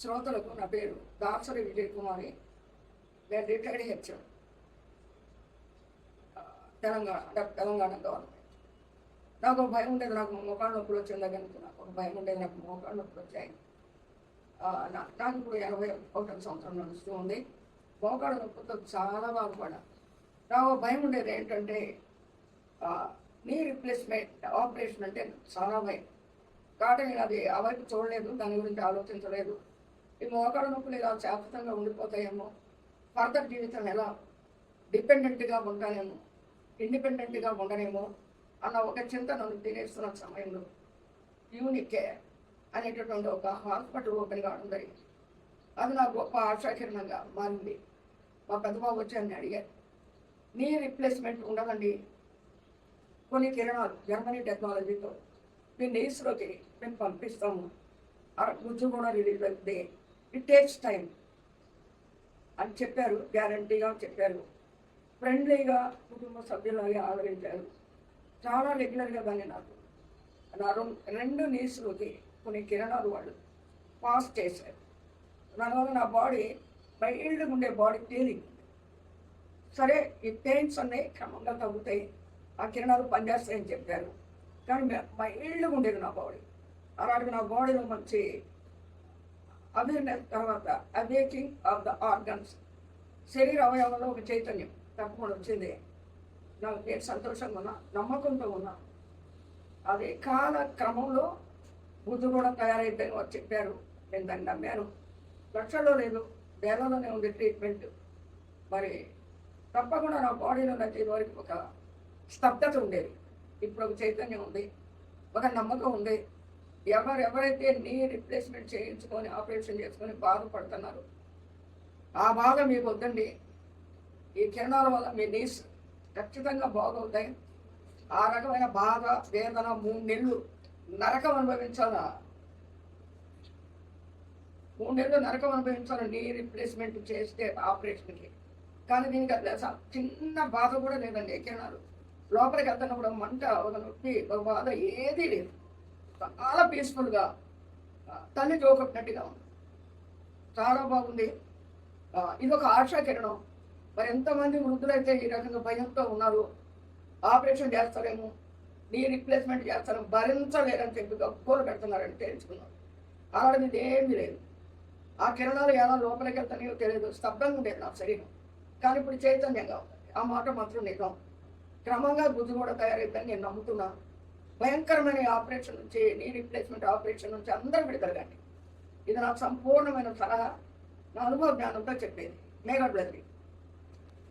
శ్రోతలకు నా పేరు దాసరి విజయ్ కుమారి. నేను రిటైర్డ్ హెచ్ఎం తెలంగాణ గవర్నమెంట్. నాకు భయం ఉండేది, నాకు మోకాళ్ళ నొప్పులు వచ్చిన దగ్గర నుంచి నాకు ఒక భయం ఉండేది, నాకు మోకాళ్ళ నొప్పులు వచ్చాయి. నాకు ఇప్పుడు 81 సంవత్సరం నడుస్తూ ఉంది. మోకాళ్ళ నొప్పులతో చాలా బాగుపడా. నాకు భయం ఉండేది ఏంటంటే నీ రీప్లేస్మెంట్ ఆపరేషన్ అంటే చాలా భయం. కాబట్టి నేను అది ఆ వైపు చూడలేదు, దాని గురించి ఆలోచించలేదు. ఈ మోకాళ్ళ నొప్పులు ఇలా శాశ్వతంగా ఉండిపోతాయేమో, ఫర్దర్ జీవితం ఎలా డిపెండెంట్గా ఉంటానేమో, ఇండిపెండెంట్గా ఉండనేమో అన్న ఒక చింత నన్ను తినేస్తున్న సమయంలో యూనిక్ కేర్ అనేటటువంటి ఒక హాస్పిటల్ ఓపెన్ కావడం జరిగింది. అది నాకు గొప్ప ఆశాకిరణంగా మారింది. మా పెద్దబాబు వచ్చి అని అడిగారు, నీ రీప్లేస్మెంట్ ఉండదండి, కొన్ని కిరణాలు జర్మనీ టెక్నాలజీతో మీ నీస్లోకి మేము పంపిస్తాము, గుజ్జు కూడా రిలీజ్ అవుతుంది, ఇట్ టేక్స్ టైం అని చెప్పారు. గ్యారంటీగా చెప్పారు. ఫ్రెండ్లీగా కుటుంబ సభ్యులాగా ఆదరించారు. చాలా రెగ్యులర్గా దాన్ని నాకు నా 2 నీస్లోకి కొన్ని కిరణాలు వాళ్ళు పాస్ చేశారు. దానివల్ల నా బాడీ మైల్డ్గా ఉండే బాడీ తేలింది. సరే, ఈ పెయిన్స్ అన్నీ క్రమంగా తగ్గుతాయి, ఆ కిరణాలు పనిచేస్తాయని చెప్పారు. కానీ మైల్డ్గా ఉండేది నా బాడీ. అలాంటి నా బాడీలో మంచి అవేర్నెస్, తర్వాత అవేకింగ్ ఆఫ్ ద ఆర్గన్స్, శరీర అవయవంలో ఒక చైతన్యం తప్పకుండా వచ్చింది. నాకు నేను సంతోషంగా ఉన్నా, నమ్మకంతో ఉన్నా. అది కాల క్రమంలో బుద్ధి కూడా తయారైద్దని వారు చెప్పారు. నేను దాన్ని నమ్మాను. లక్షల్లో లేదు, వేలలోనే ఉంది ట్రీట్మెంట్. మరి తప్పకుండా నా బాడీలో నాకు ఇదివరకు ఒక స్తబ్దత ఉండేది, ఇప్పుడు ఒక చైతన్యం ఉంది, ఒక నమ్మకం ఉంది. ఎవరైతే నీ రీప్లేస్మెంట్ చేయించుకొని ఆపరేషన్ చేసుకొని బాధపడుతున్నారు, ఆ బాధ మీకు వద్దండి. ఈ కిరణాల వల్ల మీ నీస్ ఖచ్చితంగా బాగవుతాయి. ఆ రకమైన బాధ, వేదన 3 నెలలు నరకం అనుభవించాలా, 3 నెలలు నరకం అనుభవించాలి నీ రీప్లేస్మెంట్ చేస్తే ఆపరేషన్కి. కానీ దీనికి అది చిన్న బాధ కూడా లేదండి. కిరణాలు లోపలికి వెళ్తున్నప్పుడు మంట, ఒక నొప్పి, ఒక బాధ ఏదీ లేదు. చాలా పీస్ఫుల్గా తల్లి జోకొట్టినట్టుగా ఉంది. చాలా బాగుంది. ఇదొక ఆశా కిరణం. మరి ఎంతమంది వృద్ధులైతే ఈ రకంగా భయంతో ఉన్నారు, ఆపరేషన్ చేస్తారేమో, నీ రీప్లేస్మెంట్ చేస్తారేమో, భరించలేరని చెప్పి గొప్పలు పెడుతున్నారని తెలుసుకున్నాం. అలాంటిది ఇదేమీ లేదు. ఆ కిరణాలు ఎలా లోపలికి వెళ్తాయో తెలియదు, స్తబ్దంగా ఉండేది నా శరీరం. కానీ ఇప్పుడు చైతన్యంగా ఉంది. ఆ మాట మాత్రం నిజం. క్రమంగా గుజ్జు కూడా తయారైద్దని నేను నమ్ముతున్నా. భయంకరమైన ఆపరేషన్ నుంచి, నీ రీప్లేస్మెంట్ ఆపరేషన్ నుంచి అందరూ విడతలగండి. ఇది నాకు సంపూర్ణమైన సలహా, నా అనుభవ జ్ఞానంతో చెప్పేది. మేఘాడ్ బ్లెస్సింగ్.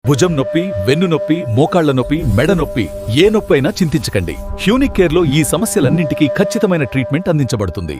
భుజం నొప్పి, వెన్ను నొప్పి, మోకాళ్ల నొప్పి, మెడ నొప్పి, ఏ నొప్పి అయినా చింతించకండి. హ్యూనిక్ కేర్లో ఈ సమస్యలన్నింటికీ ఖచ్చితమైన ట్రీట్మెంట్ అందించబడుతుంది.